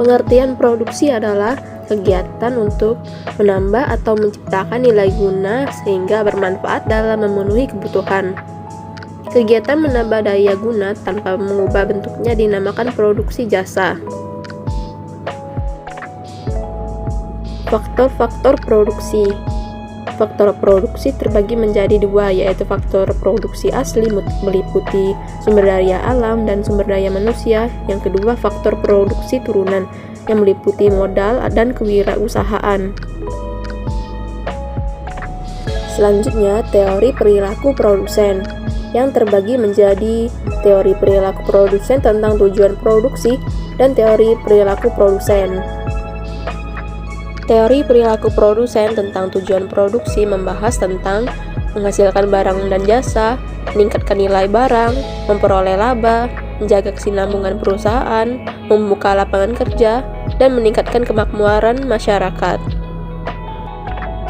Pengertian produksi adalah kegiatan untuk menambah atau menciptakan nilai guna sehingga bermanfaat dalam memenuhi kebutuhan. Kegiatan menambah daya guna tanpa mengubah bentuknya dinamakan produksi jasa. Faktor-faktor produksi. Faktor produksi terbagi menjadi dua, yaitu faktor produksi asli meliputi sumber daya alam dan sumber daya manusia. Yang kedua, faktor produksi turunan yang meliputi modal dan kewirausahaan. Selanjutnya, teori perilaku produsen yang terbagi menjadi teori perilaku produsen tentang tujuan produksi dan teori perilaku produsen. Teori perilaku produsen tentang tujuan produksi membahas tentang menghasilkan barang dan jasa, meningkatkan nilai barang, memperoleh laba, menjaga kesinambungan perusahaan, membuka lapangan kerja, dan meningkatkan kemakmuran masyarakat.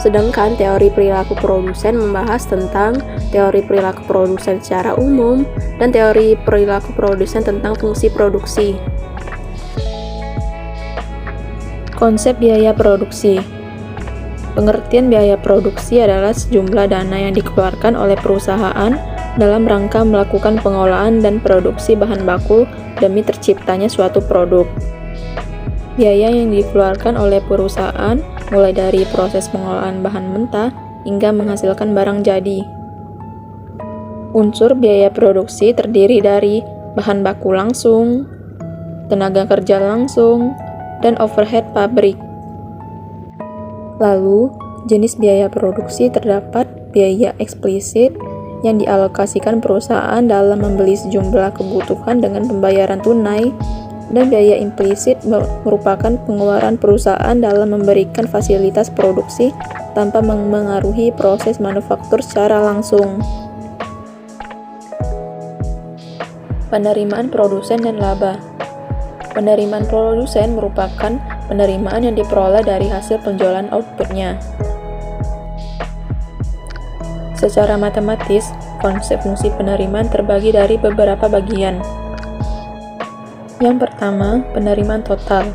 Sedangkan teori perilaku produsen membahas tentang teori perilaku produsen secara umum dan teori perilaku produsen tentang fungsi produksi. Konsep biaya produksi. Pengertian biaya produksi adalah sejumlah dana yang dikeluarkan oleh perusahaan dalam rangka melakukan pengolahan dan produksi bahan baku demi terciptanya suatu produk. Biaya yang dikeluarkan oleh perusahaan mulai dari proses pengolahan bahan mentah hingga menghasilkan barang jadi. Unsur biaya produksi terdiri dari bahan baku langsung, tenaga kerja langsung, dan overhead pabrik. Lalu, jenis biaya produksi terdapat biaya eksplisit yang dialokasikan perusahaan dalam membeli sejumlah kebutuhan dengan pembayaran tunai, dan biaya implisit merupakan pengeluaran perusahaan dalam memberikan fasilitas produksi tanpa memengaruhi proses manufaktur secara langsung. Penerimaan produsen dan laba. Penerimaan produsen merupakan penerimaan yang diperoleh dari hasil penjualan outputnya. Secara matematis, konsep fungsi penerimaan terbagi dari beberapa bagian. Yang pertama, penerimaan total.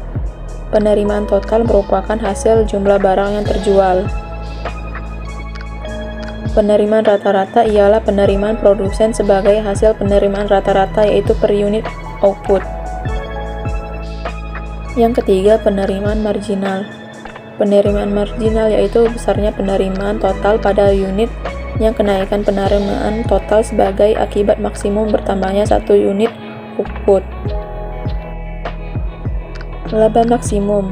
Penerimaan total merupakan hasil jumlah barang yang terjual. Penerimaan rata-rata ialah penerimaan produsen sebagai hasil penerimaan rata-rata, yaitu per unit output. Yang ketiga, penerimaan marginal. Penerimaan marginal yaitu besarnya penerimaan total pada unit yang kenaikan penerimaan total sebagai akibat maksimum bertambahnya satu unit output. Laba maksimum.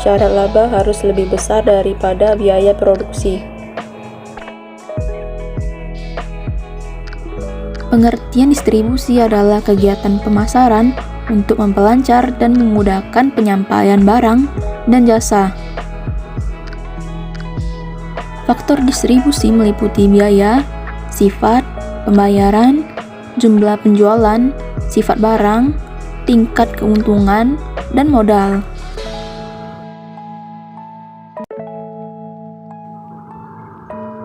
Syarat laba harus lebih besar daripada biaya produksi. Pengertian distribusi adalah kegiatan pemasaran untuk memperlancar dan memudahkan penyampaian barang dan jasa. Faktor distribusi meliputi biaya, sifat, pembayaran, jumlah penjualan, sifat barang, tingkat keuntungan, dan modal.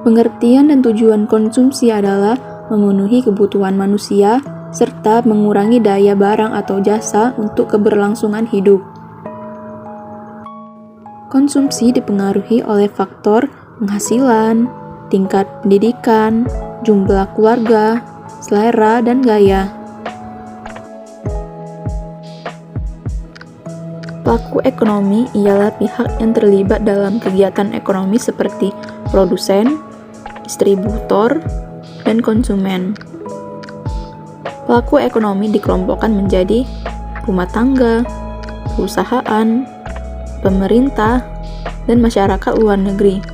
Pengertian dan tujuan konsumsi adalah memenuhi kebutuhan manusia serta mengurangi daya barang atau jasa untuk keberlangsungan hidup. Konsumsi dipengaruhi oleh faktor penghasilan, tingkat pendidikan, jumlah keluarga, selera, dan gaya. Pelaku ekonomi ialah pihak yang terlibat dalam kegiatan ekonomi seperti produsen, distributor, dan konsumen. Pelaku ekonomi dikelompokkan menjadi rumah tangga, perusahaan, pemerintah, dan masyarakat luar negeri.